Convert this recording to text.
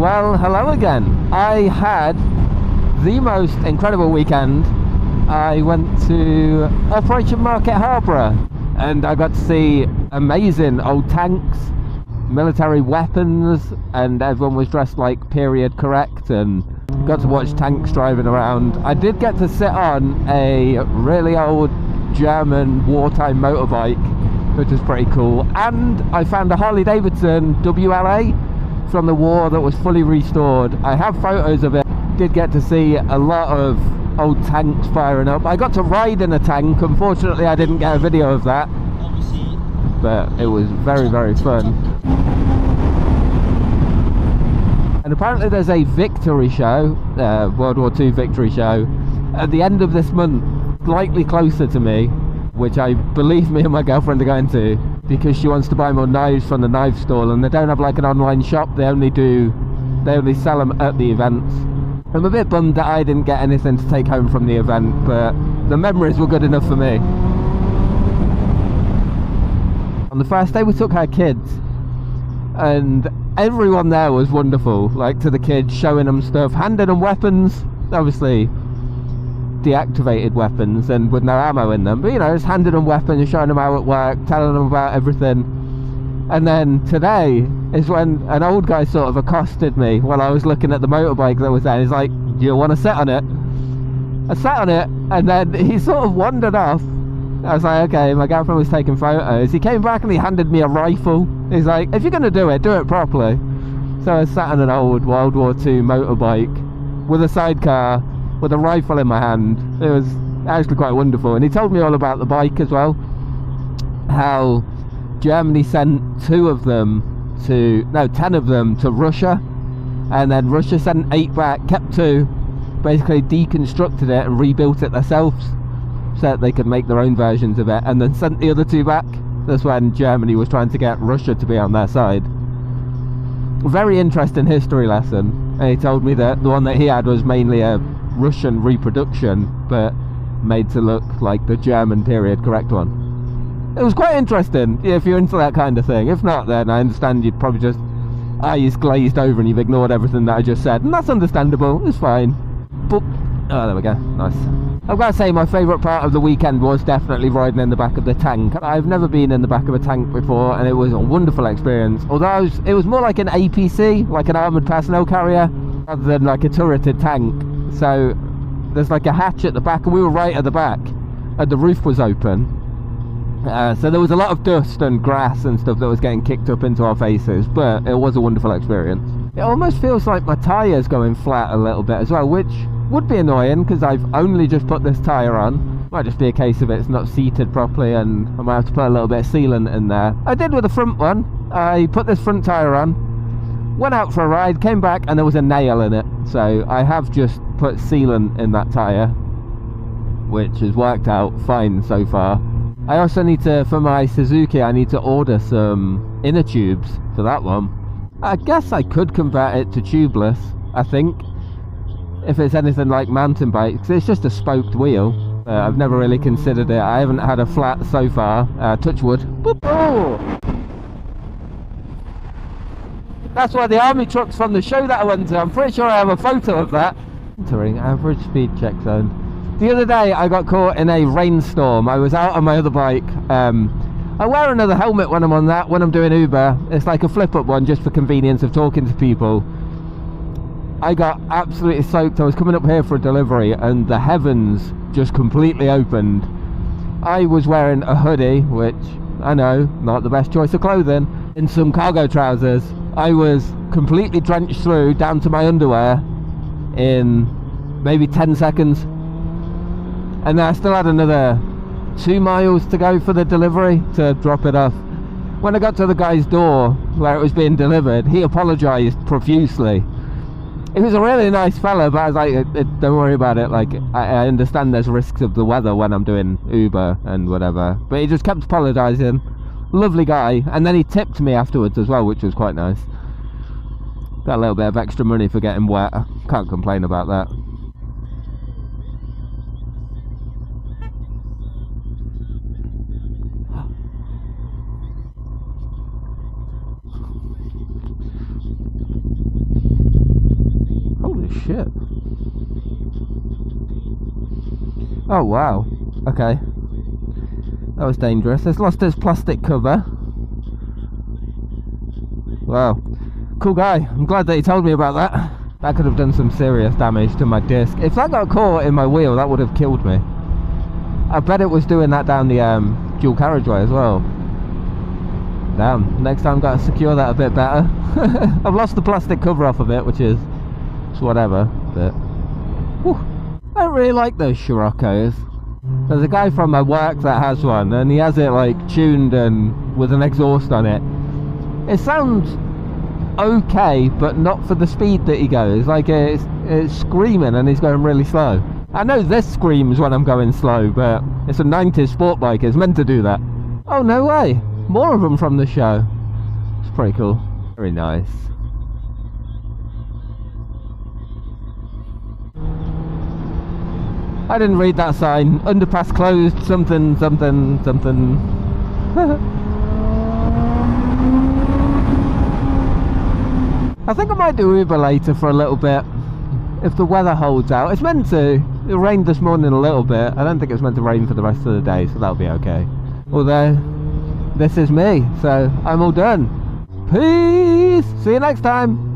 Well, hello again. I had the most incredible weekend. I went to Operation Market Harborough and I got to see amazing old tanks, military weapons, and everyone was dressed like period correct, and got to watch tanks driving around. I did get to sit on a really old German wartime motorbike, which is pretty cool, and I found a Harley-Davidson WLA from the war that was fully restored. I have photos of it. Did get to see a lot of old tanks firing up. I got to ride in a tank. Unfortunately, I didn't get a video of that, but it was very, very fun. And apparently there's a victory show, World War II victory show, at the end of this month, slightly closer to me, which I believe me and my girlfriend are going to, because she wants to buy more knives from the knife stall, and they don't have like an online shop. They only sell them at the events. I'm a bit bummed that I didn't get anything to take home from the event, but the memories were good enough for me. On the first day we took our kids, and everyone there was wonderful, like to the kids, showing them stuff, handing them weapons, obviously deactivated weapons and with no ammo in them, but you know, just handing them weapons, showing them how it worked, telling them about everything. And then today is when an old guy sort of accosted me while I was looking at the motorbike that was there. He's like, "Do you want to sit on it?" I sat on it, and then he sort of wandered off. I was like, okay, my girlfriend was taking photos. He came back and he handed me a rifle. He's like, "If you're going to do it properly." So I sat on an old World War II motorbike with a sidecar, with a rifle in my hand. It was actually quite wonderful. And he told me all about the bike as well. How Germany sent 10 of them to Russia. And then Russia sent 8 back, kept 2, basically deconstructed it and rebuilt it themselves, so that they could make their own versions of it, and then sent the other 2 back. That's when Germany was trying to get Russia to be on their side. Very interesting history lesson. And he told me that the one that he had was mainly a Russian reproduction, but made to look like the German period correct one. It was quite interesting if you're into that kind of thing. If not, then I understand you'd probably just eyes glazed over and you've ignored everything that I just said, and that's understandable. It's fine. But oh, there we go. Nice. I've got to say, my favourite part of the weekend was definitely riding in the back of the tank. I've never been in the back of a tank before, and it was a wonderful experience. Although it was more like an APC, like an armoured personnel carrier, rather than like a turreted tank. So there's like a hatch at the back, and we were right at the back, and the roof was open. So there was a lot of dust and grass and stuff that was getting kicked up into our faces, but it was a wonderful experience. It almost feels like my tyre's going flat a little bit as well, which would be annoying because I've only just put this tyre on. Might just be a case of it's not seated properly and I might have to put a little bit of sealant in there. I did with the front one. I put this front tyre on, went out for a ride, came back, and there was a nail in it. So I have just put sealant in that tyre, which has worked out fine so far. I also need to, for my Suzuki, I need to order some inner tubes for that one. I guess I could convert it to tubeless, I think, if it's anything like mountain bikes. It's just a spoked wheel. I've never really considered it. I haven't had a flat so far. Touch wood. Boop. Oh! That's why the army truck's from the show that I went to. I'm pretty sure I have a photo of that. Entering average speed check zone. The other day I got caught in a rainstorm. I was out on my other bike. I wear another helmet when I'm on that, when I'm doing Uber. It's like a flip-up one just for convenience of talking to people. I got absolutely soaked. I was coming up here for a delivery and the heavens just completely opened. I was wearing a hoodie, which I know, not the best choice of clothing, and some cargo trousers. I was completely drenched through down to my underwear in maybe 10 seconds. And then I still had another 2 miles to go for the delivery to drop it off. When I got to the guy's door where it was being delivered, he apologised profusely. He was a really nice fella, but I was like, don't worry about it. Like, I understand there's risks of the weather when I'm doing Uber and whatever. But he just kept apologising. Lovely guy. And then he tipped me afterwards as well, which was quite nice. Got a little bit of extra money for getting wet. Can't complain about that. shit. Oh wow. Okay. That was dangerous. It's lost its plastic cover. Wow. Cool guy. I'm glad that he told me about that. That could have done some serious damage to my disc. If that got caught in my wheel, that would have killed me. I bet it was doing that down the dual carriageway as well. Damn. Next time, got to secure that a bit better. I've lost the plastic cover off of it, which is whatever. But whew, I don't really like those Scirocco's. There's a guy from my work that has one, and he has it like tuned and with an exhaust on it. It sounds okay, but not for the speed that he goes. Like it's screaming and he's going really slow. I know this screams when I'm going slow, but it's a 90s sport bike. It's meant to do that. Oh, no way. More of them from the show. It's pretty cool. Very nice. I didn't read that sign. Underpass closed, something, something, something. I think I might do Uber later for a little bit, if the weather holds out. It's meant to. It rained this morning a little bit. I don't think it's meant to rain for the rest of the day, so that'll be okay. Although, this is me, so I'm all done. Peace! See you next time!